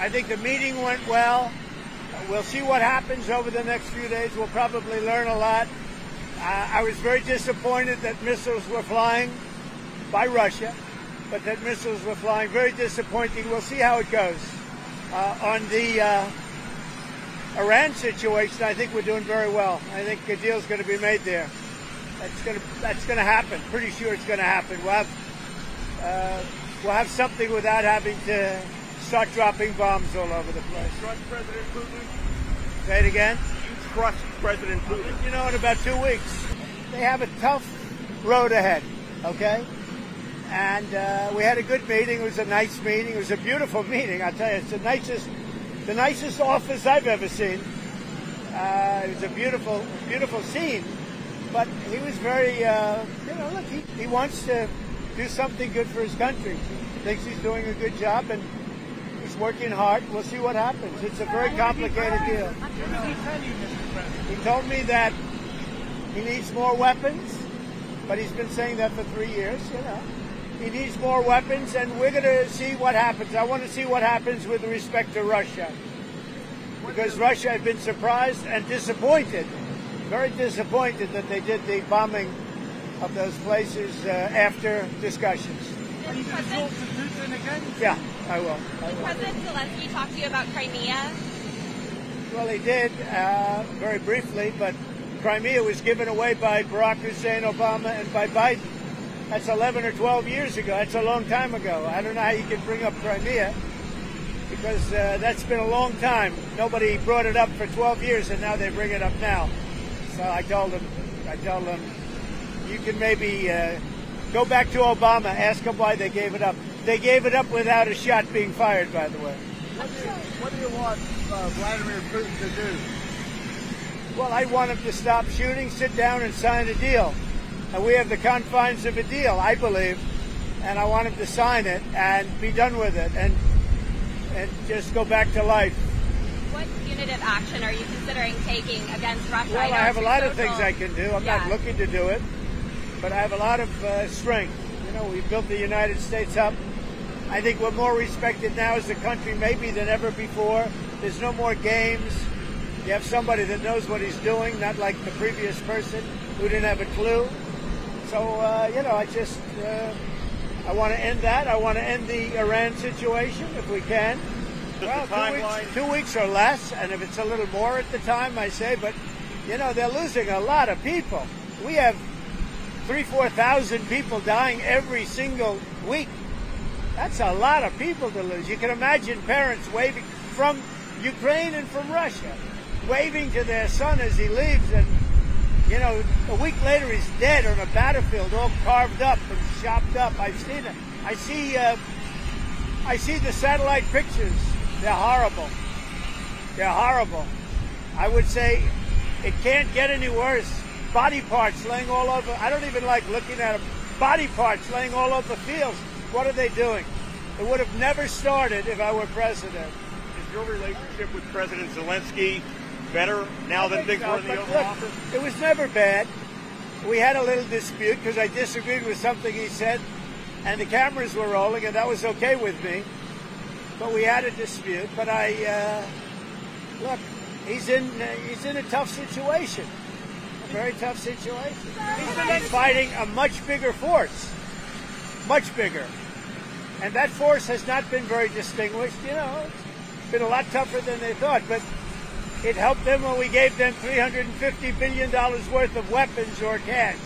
I think the meeting went well. We'll see what happens over the next few days. We'll probably learn a lot. I was very disappointed that missiles were flying by Russia, but that missiles were flying. Very disappointing. We'll see how it goes. On the Iran situation, I think we're doing very well. I think a deal's going to be made there. That's going to happen. Pretty sure it's going to happen. We'll have something without having to start dropping bombs all over the place. You trust President Putin? Say it again? You trust President Putin? You know, in about 2 weeks, they have a tough road ahead, okay? And we had a good meeting. It was a nice meeting. It was a beautiful meeting. I'll tell you, it's the nicest office I've ever seen. It was a beautiful, beautiful scene. But he was very, look, he wants to do something good for his country. He thinks he's doing a good job, and he's working hard. We'll see what happens. It's a very complicated deal. He told me that he needs more weapons, but he's been saying that for 3 years, He needs more weapons, and we're going to see what happens. I want to see what happens with respect to Russia. Because Russia had been surprised and disappointed, very disappointed that they did the bombing of those places after discussions. Are you going to talk to Putin again? Yeah, I will. Did President Zelensky talk to you about Crimea? Well, he did, very briefly, but Crimea was given away by Barack Hussein Obama and by Biden. That's 11 or 12 years ago. That's a long time ago. I don't know how you can bring up Crimea, because that's been a long time. Nobody brought it up for 12 years, and now they bring it up now. So I told them, you can maybe go back to Obama, ask him why they gave it up. They gave it up without a shot being fired, by the way. What do you want Vladimir Putin to do? Well, I want him to stop shooting, sit down, and sign a deal. And we have the confines of a deal, I believe, and I want him to sign it and be done with it and just go back to life. What punitive action are you considering taking against Russia? Well, I have a lot of things I can do. I'm not looking to do it, but I have a lot of strength. We've built the United States up. I think we're more respected now as a country maybe than ever before. There's no more games. You have somebody that knows what he's doing, not like the previous person who didn't have a clue. So, I want to end that. I want to end the Iran situation if we can. Well, 2 weeks or less, and if it's a little more at the time, I say. But, they're losing a lot of people. We have 3,000-4,000 people dying every single week. That's a lot of people to lose. You can imagine parents waving from Ukraine and from Russia, waving to their son as he leaves, and a week later he's dead on a battlefield, all carved up and chopped up. I've seen it. I see the satellite pictures. They're horrible. They're horrible. I would say it can't get any worse. Body parts laying all over. I don't even like looking at them. Body parts laying all over fields. What are they doing? It would have never started if I were president. Is your relationship with President Zelensky better now than things were in the Oval Office? It was never bad. We had a little dispute because I disagreed with something he said, and the cameras were rolling, and that was okay with me. But we had a dispute. But look, he's in a tough situation, a very tough situation. He's fighting a much bigger force, much bigger, and that force has not been very distinguished. It's been a lot tougher than they thought, but it helped them when we gave them $350 billion worth of weapons or cash.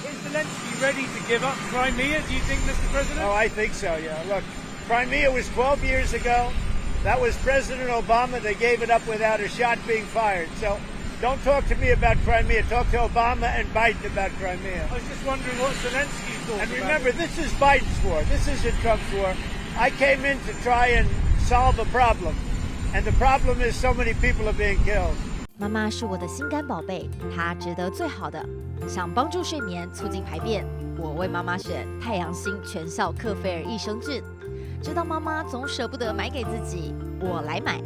Is Zelensky ready to give up Crimea, do you think, Mr. President? Oh, I think so, yeah. Look, Crimea was 12 years ago. That was President Obama. They gave it up without a shot being fired. So don't talk to me about Crimea. Talk to Obama and Biden about Crimea. I was just wondering what Zelensky thought. And remember, this is Biden's war. This isn't Trump's war. I came in to try and solve a problem. And the problem is so many people are being killed. 妈妈是我的心肝宝贝，她值得最好的。想帮助睡眠，促进排便，我为妈妈选太阳星全效克菲尔益生菌。知道妈妈总舍不得买给自己，我来买。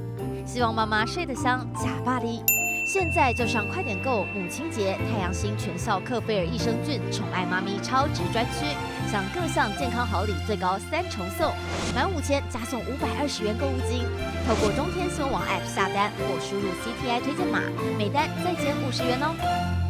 希望妈妈睡得香，假巴黎。现在就上快点购母亲节太阳星全效克菲尔益生菌宠爱妈咪超值专区，享各项健康好礼最高3重送，满5000加送520元购物金。透过中天新闻网 App 下单或输入 CTI 推荐码，每单再减50元哦。